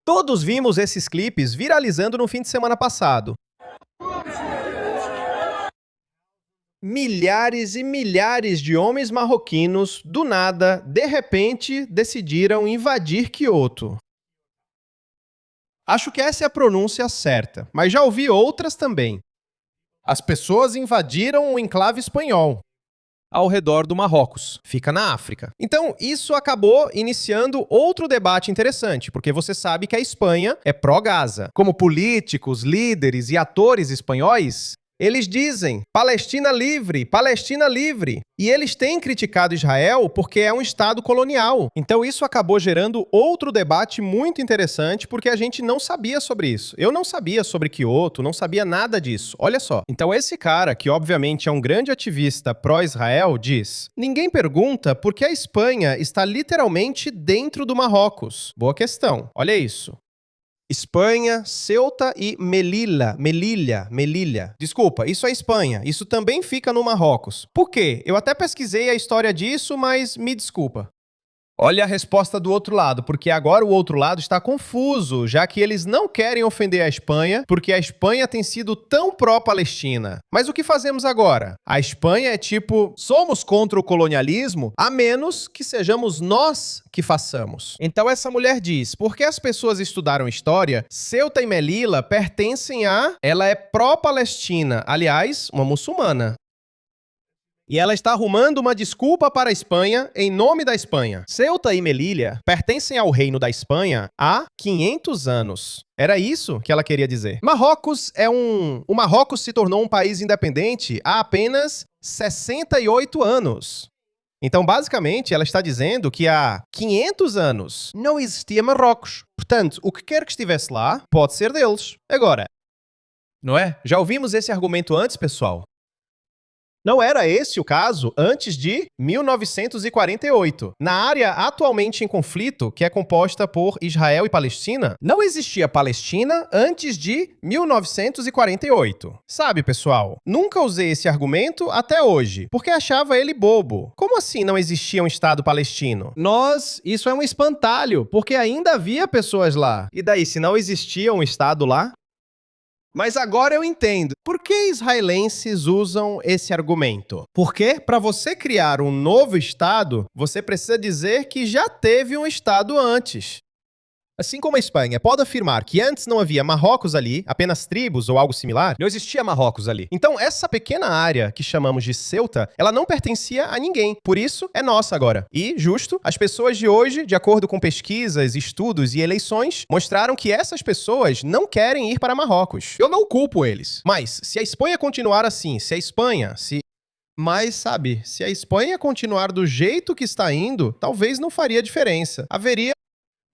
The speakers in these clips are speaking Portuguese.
Todos vimos esses clipes viralizando no fim de semana passado. Milhares e milhares de homens marroquinos, do nada, de repente, decidiram invadir Kyoto. Acho que essa é a pronúncia certa, mas já ouvi outras também. As pessoas invadiram o enclave espanhol, ao redor do Marrocos. Fica na África. Então, isso acabou iniciando outro debate interessante, porque você sabe que a Espanha é pró-Gaza. Como políticos, líderes e atores espanhóis, eles dizem Palestina livre, Palestina livre. E eles têm criticado Israel porque é um estado colonial. Então isso acabou gerando outro debate muito interessante porque a gente não sabia sobre isso. Eu não sabia sobre Kyoto, não sabia nada disso. Olha só. Então esse cara, que obviamente é um grande ativista pró-Israel, diz: ninguém pergunta por que a Espanha está literalmente dentro do Marrocos. Boa questão. Olha isso. Espanha, Ceuta e Melilla. Desculpa, isso é Espanha. Isso também fica no Marrocos. Por quê? Eu até pesquisei a história disso, mas me desculpa. Olha a resposta do outro lado, porque agora o outro lado está confuso, já que eles não querem ofender a Espanha, porque a Espanha tem sido tão pró-Palestina. Mas o que fazemos agora? A Espanha é tipo, somos contra o colonialismo, a menos que sejamos nós que façamos. Então essa mulher diz, porque as pessoas estudaram história, Ceuta e Melilla pertencem a... Ela é pró-Palestina, aliás, uma muçulmana. E ela está arrumando uma desculpa para a Espanha em nome da Espanha. Ceuta e Melilla pertencem ao reino da Espanha há 500 anos. Era isso que ela queria dizer. O Marrocos se tornou um país independente há apenas 68 anos. Então, basicamente, ela está dizendo que há 500 anos não existia Marrocos. Portanto, o que quer que estivesse lá pode ser deles. Agora, não é? Já ouvimos esse argumento antes, pessoal? Não era esse o caso antes de 1948. Na área atualmente em conflito, que é composta por Israel e Palestina, não existia Palestina antes de 1948. Sabe, pessoal, nunca usei esse argumento até hoje, porque achava ele bobo. Como assim não existia um Estado palestino? Isso é um espantalho, porque ainda havia pessoas lá. E daí, se não existia um Estado lá? Mas agora eu entendo. Por que israelenses usam esse argumento? Porque, para você criar um novo Estado, você precisa dizer que já teve um Estado antes. Assim como a Espanha pode afirmar que antes não havia Marrocos ali, apenas tribos ou algo similar, não existia Marrocos ali. Então, essa pequena área que chamamos de Ceuta, ela não pertencia a ninguém. Por isso, é nossa agora. E, justo, as pessoas de hoje, de acordo com pesquisas, estudos e eleições, mostraram que essas pessoas não querem ir para Marrocos. Eu não culpo eles. Mas, se a Espanha continuar assim, Mas, sabe, se a Espanha continuar do jeito que está indo, talvez não faria diferença.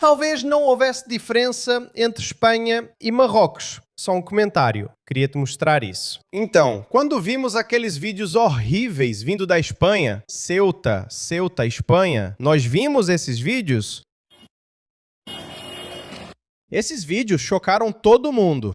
Talvez não houvesse diferença entre Espanha e Marrocos. Só um comentário. Queria te mostrar isso. Então, quando vimos aqueles vídeos horríveis vindo da Espanha, Ceuta, Espanha, nós vimos esses vídeos? Esses vídeos chocaram todo mundo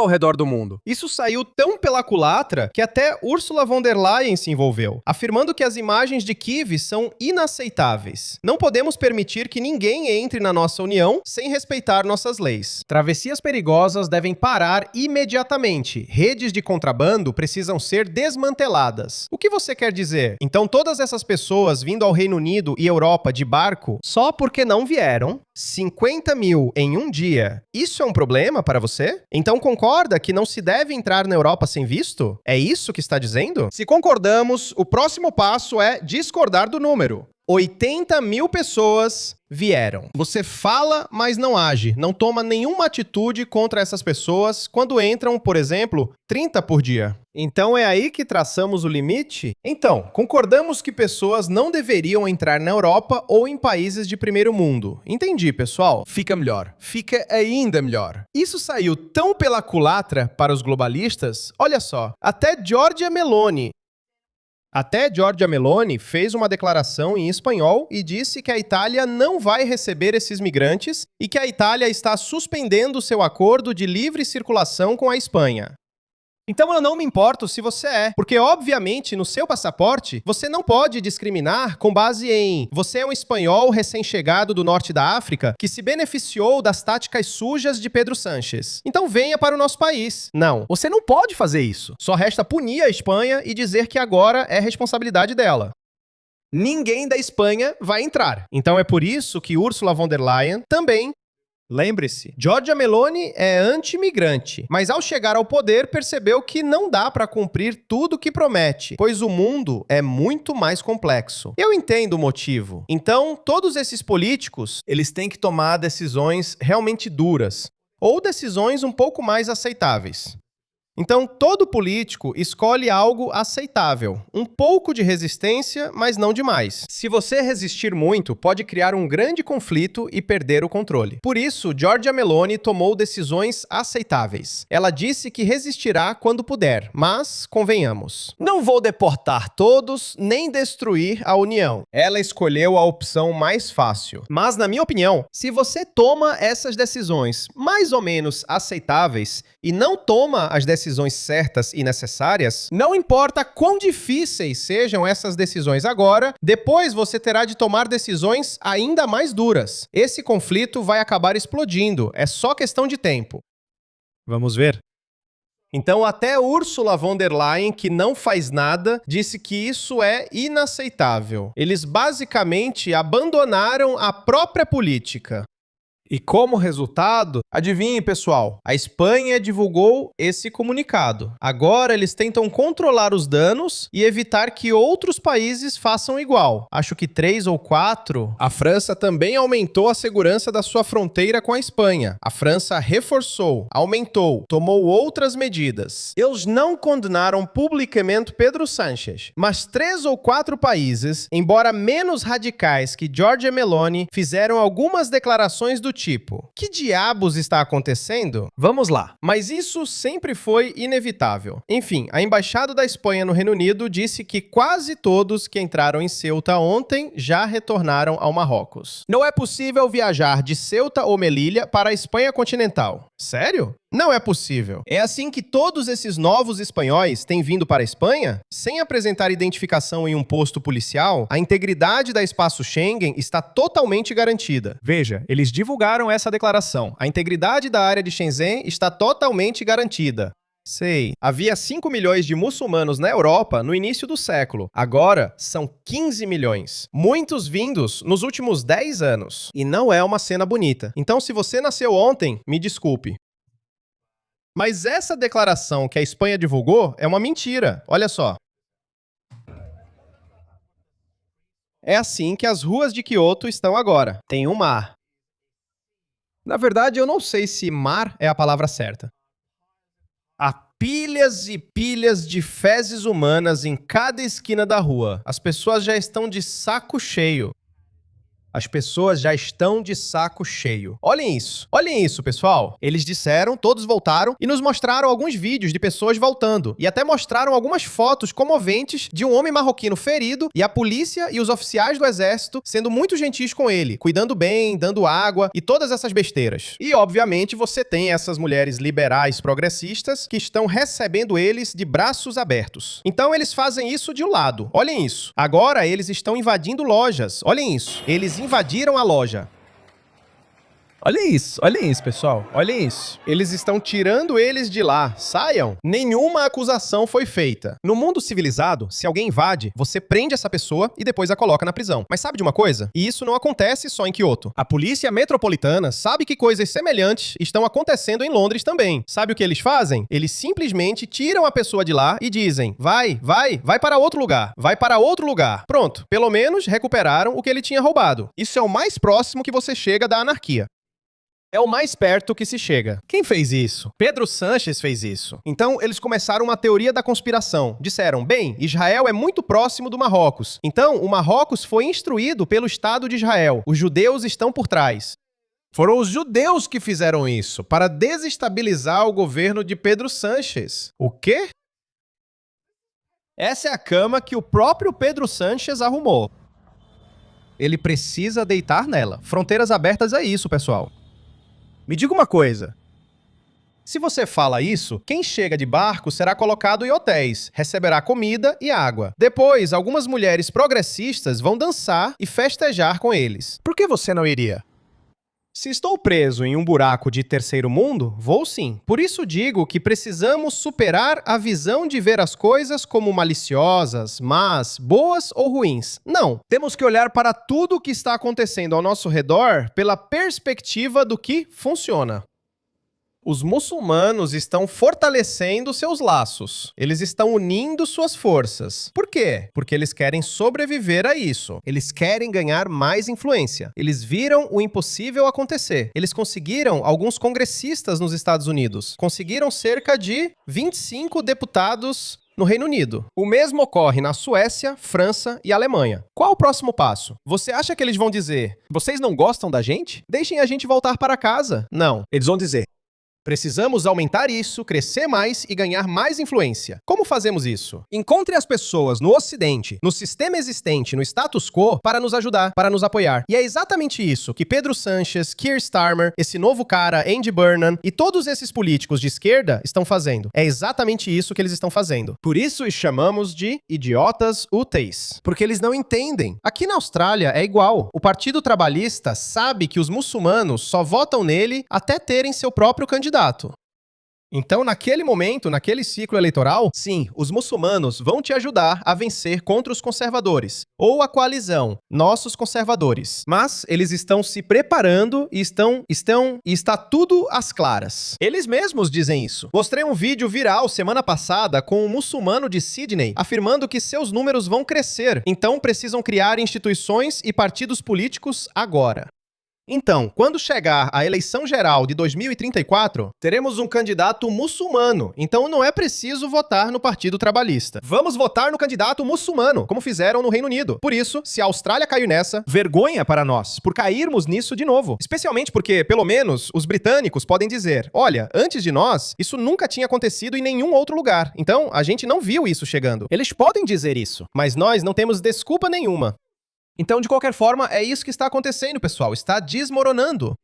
ao redor do mundo. Isso saiu tão pela culatra que até Ursula von der Leyen se envolveu, afirmando que as imagens de Kiev são inaceitáveis. Não podemos permitir que ninguém entre na nossa União sem respeitar nossas leis. Travessias perigosas devem parar imediatamente. Redes de contrabando precisam ser desmanteladas. O que você quer dizer? Então todas essas pessoas vindo ao Reino Unido e Europa de barco só porque não vieram? 50 mil em um dia. Isso é um problema para você? Então concorda que não se deve entrar na Europa sem visto? É isso que está dizendo? Se concordamos, o próximo passo é discordar do número. 80 mil pessoas vieram. Você fala, mas não age. Não toma nenhuma atitude contra essas pessoas quando entram, por exemplo, 30 por dia. Então é aí que traçamos o limite? Então, concordamos que pessoas não deveriam entrar na Europa ou em países de primeiro mundo. Entendi, pessoal? Fica melhor. Fica ainda melhor. Isso saiu tão pela culatra para os globalistas? Olha só, até Giorgia Meloni fez uma declaração em espanhol e disse que a Itália não vai receber esses migrantes e que a Itália está suspendendo seu acordo de livre circulação com a Espanha. Então eu não me importo se você é, porque obviamente no seu passaporte você não pode discriminar com base em você é um espanhol recém-chegado do norte da África que se beneficiou das táticas sujas de Pedro Sánchez. Então venha para o nosso país. Não, você não pode fazer isso. Só resta punir a Espanha e dizer que agora é responsabilidade dela. Ninguém da Espanha vai entrar. Então é por isso que Ursula von der Leyen também. Lembre-se, Giorgia Meloni é anti-imigrante, mas ao chegar ao poder percebeu que não dá para cumprir tudo o que promete, pois o mundo é muito mais complexo. Eu entendo o motivo. Então, todos esses políticos, eles têm que tomar decisões realmente duras, ou decisões um pouco mais aceitáveis. Então, todo político escolhe algo aceitável. Um pouco de resistência, mas não demais. Se você resistir muito, pode criar um grande conflito e perder o controle. Por isso, Giorgia Meloni tomou decisões aceitáveis. Ela disse que resistirá quando puder, mas, convenhamos, não vou deportar todos, nem destruir a União. Ela escolheu a opção mais fácil. Mas, na minha opinião, se você toma essas decisões mais ou menos aceitáveis e não toma as decisões certas e necessárias, não importa quão difíceis sejam essas decisões agora, depois você terá de tomar decisões ainda mais duras. Esse conflito vai acabar explodindo, é só questão de tempo. Vamos ver. Então, até Ursula von der Leyen, que não faz nada, disse que isso é inaceitável. Eles basicamente abandonaram a própria política. E como resultado, adivinhe, pessoal, a Espanha divulgou esse comunicado. Agora eles tentam controlar os danos e evitar que outros países façam igual. Acho que 3 ou 4. A França também aumentou a segurança da sua fronteira com a Espanha. A França reforçou, aumentou, tomou outras medidas. Eles não condenaram publicamente Pedro Sánchez, mas 3 ou 4 países, embora menos radicais que Giorgia Meloni, fizeram algumas declarações do tipo: que diabos está acontecendo? Vamos lá. Mas isso sempre foi inevitável. Enfim, a embaixada da Espanha no Reino Unido disse que quase todos que entraram em Ceuta ontem já retornaram ao Marrocos. Não é possível viajar de Ceuta ou Melilla para a Espanha continental. Sério? Não é possível. É assim que todos esses novos espanhóis têm vindo para a Espanha? Sem apresentar identificação em um posto policial, a integridade da espaço Schengen está totalmente garantida. Veja, eles divulgaram essa declaração. A integridade da área de Shenzhen está totalmente garantida. Sei. Havia 5 milhões de muçulmanos na Europa no início do século. Agora, são 15 milhões. Muitos vindos nos últimos 10 anos. E não é uma cena bonita. Então, se você nasceu ontem, me desculpe. Mas essa declaração que a Espanha divulgou é uma mentira. Olha só. É assim que as ruas de Kyoto estão agora. Tem um mar. Na verdade, eu não sei se mar é a palavra certa. Há pilhas e pilhas de fezes humanas em cada esquina da rua. As pessoas já estão de saco cheio. As pessoas já estão de saco cheio. Olhem isso, pessoal. Eles disseram, todos voltaram e nos mostraram alguns vídeos de pessoas voltando. E até mostraram algumas fotos comoventes de um homem marroquino ferido e a polícia e os oficiais do exército sendo muito gentis com ele, cuidando bem, dando água e todas essas besteiras. E, obviamente, você tem essas mulheres liberais progressistas que estão recebendo eles de braços abertos. Então, eles fazem isso de um lado. Olhem isso. Agora, eles estão invadindo lojas. Olhem isso. Eles invadiram a loja. Olhem isso, pessoal. Olhem isso. Eles estão tirando eles de lá. Saiam. Nenhuma acusação foi feita. No mundo civilizado, se alguém invade, você prende essa pessoa e depois a coloca na prisão. Mas sabe de uma coisa? E isso não acontece só em Kyoto. A polícia metropolitana sabe que coisas semelhantes estão acontecendo em Londres também. Sabe o que eles fazem? Eles simplesmente tiram a pessoa de lá e dizem: vai para outro lugar. Vai para outro lugar. Pronto. Pelo menos recuperaram o que ele tinha roubado. Isso é o mais próximo que você chega da anarquia. É o mais perto que se chega. Quem fez isso? Pedro Sánchez fez isso. Então, eles começaram uma teoria da conspiração. Disseram, bem, Israel é muito próximo do Marrocos. Então, o Marrocos foi instruído pelo Estado de Israel. Os judeus estão por trás. Foram os judeus que fizeram isso, para desestabilizar o governo de Pedro Sánchez. O quê? Essa é a cama que o próprio Pedro Sánchez arrumou. Ele precisa deitar nela. Fronteiras abertas é isso, pessoal. Me diga uma coisa. Se você fala isso, quem chega de barco será colocado em hotéis, receberá comida e água. Depois, algumas mulheres progressistas vão dançar e festejar com eles. Por que você não iria? Se estou preso em um buraco de terceiro mundo, vou sim. Por isso digo que precisamos superar a visão de ver as coisas como maliciosas, más, boas ou ruins. Não. Temos que olhar para tudo o que está acontecendo ao nosso redor pela perspectiva do que funciona. Os muçulmanos estão fortalecendo seus laços. Eles estão unindo suas forças. Por quê? Porque eles querem sobreviver a isso. Eles querem ganhar mais influência. Eles viram o impossível acontecer. Eles conseguiram alguns congressistas nos Estados Unidos. Conseguiram cerca de 25 deputados no Reino Unido. O mesmo ocorre na Suécia, França e Alemanha. Qual o próximo passo? Você acha que eles vão dizer: vocês não gostam da gente? Deixem a gente voltar para casa. Não. Eles vão dizer: precisamos aumentar isso, crescer mais e ganhar mais influência. Como fazemos isso? Encontre as pessoas no Ocidente, no sistema existente, no status quo, para nos ajudar, para nos apoiar. E é exatamente isso que Pedro Sánchez, Keir Starmer, esse novo cara, Andy Burnham, e todos esses políticos de esquerda estão fazendo. É exatamente isso que eles estão fazendo. Por isso os chamamos de idiotas úteis. Porque eles não entendem. Aqui na Austrália é igual. O Partido Trabalhista sabe que os muçulmanos só votam nele até terem seu próprio candidato. Então, naquele momento, naquele ciclo eleitoral, sim, os muçulmanos vão te ajudar a vencer contra os conservadores, ou a coalizão, nossos conservadores. Mas eles estão se preparando e está tudo às claras. Eles mesmos dizem isso. Mostrei um vídeo viral semana passada com um muçulmano de Sydney afirmando que seus números vão crescer, então precisam criar instituições e partidos políticos agora. Então, quando chegar a eleição geral de 2034, teremos um candidato muçulmano, então não é preciso votar no Partido Trabalhista. Vamos votar no candidato muçulmano, como fizeram no Reino Unido. Por isso, se a Austrália caiu nessa, vergonha para nós, por cairmos nisso de novo. Especialmente porque, pelo menos, os britânicos podem dizer: olha, antes de nós, isso nunca tinha acontecido em nenhum outro lugar, então a gente não viu isso chegando. Eles podem dizer isso, mas nós não temos desculpa nenhuma. Então, de qualquer forma, é isso que está acontecendo, pessoal. Está desmoronando.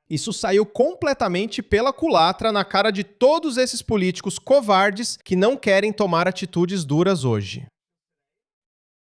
Isso saiu completamente pela culatra na cara de todos esses políticos covardes que não querem tomar atitudes duras hoje.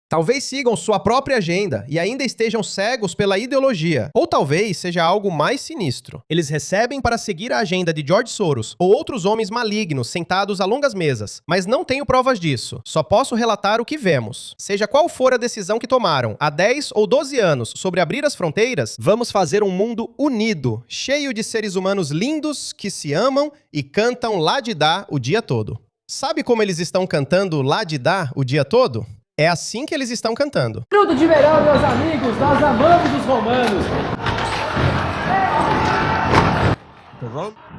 Talvez sigam sua própria agenda e ainda estejam cegos pela ideologia. Ou talvez seja algo mais sinistro. Eles recebem para seguir a agenda de George Soros ou outros homens malignos sentados a longas mesas, mas não tenho provas disso. Só posso relatar o que vemos. Seja qual for a decisão que tomaram há 10 ou 12 anos sobre abrir as fronteiras, vamos fazer um mundo unido, cheio de seres humanos lindos que se amam e cantam Lá de Dá o dia todo. Sabe como eles estão cantando Lá de Dá o dia todo? É assim que eles estão cantando. Fruto de verão, meus amigos, nós amamos os romanos.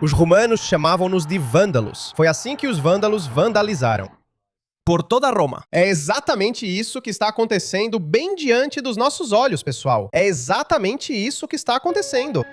Os romanos chamavam-nos de vândalos. Foi assim que os vândalos vandalizaram por toda Roma. É exatamente isso que está acontecendo bem diante dos nossos olhos, pessoal. É exatamente isso que está acontecendo.